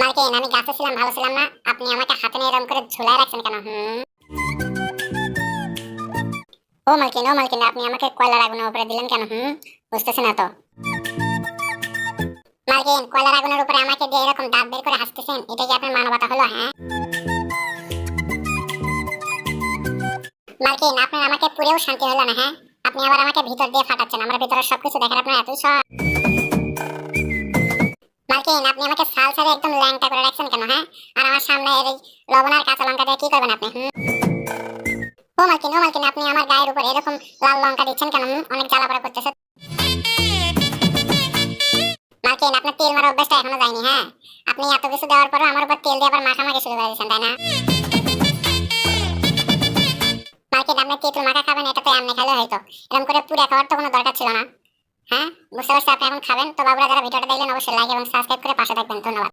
মালকিন, আমি গাছে ছিলাম, ভালো ছিলাম না? আপনি আমাকে হাতে নিয়ে এরকম করে ঝুলায় রাখছেন কেন? ও মালকিন, আপনি আমাকে কয়লার আগুনের উপরে দিলেন কেন? বুঝতেছি না তো। মালকিন, কয়লার আগুনের উপরে আমাকে দিয়ে এরকম দাঁত বের করে হাসতেছেন, এটা কি আপনার মানবতা হলো? মালকিন, আপনার আমাকে পুরেও শান্তি হলো না। আপনি আবার আমাকে ভিতর দিয়ে ফাটাচ্ছেন। আমার ভিতরের সবকিছু দেখার আপনার এতই শখ? মালকিন, আপনি আমাকে সাল ছাড়ে একদম ল্যাংটা করে রাখছেন কেন? আর আমার সামনে এই লবণ আর কাঁচা লঙ্কা দিয়ে কি করবেন আপনি? ও মালকিন, আপনি আমার গায়ের উপর এরকম লাল লঙ্কা দিচ্ছেন কেন? অনেক জ্বালা পোড়া করতেছে। মালকিন, আপনার তেল মারা অভ্যাসটা এখনো যায়নি। আপনি এত কিছু দেওয়ার পরও আমার উপর তেল দিয়ে আবার মাখামাখি শুরু করে দিয়েছেন, তাই না? মালকিন, আপনি তেঁতুল মাখা খাবেন, এটা তো এমনি খেলে হয়তো। এরকম করে পুরা খাওয়ার তো কোনো দরকার ছিল না। বুঝতে পারছি আপনি এখন খাবেন। তো বাবুরা, যারা ভিডিওটা দেখলেন অবশ্যই লাইক এবং সাবস্ক্রাইব করে পাশে থাকবেন। ধন্যবাদ।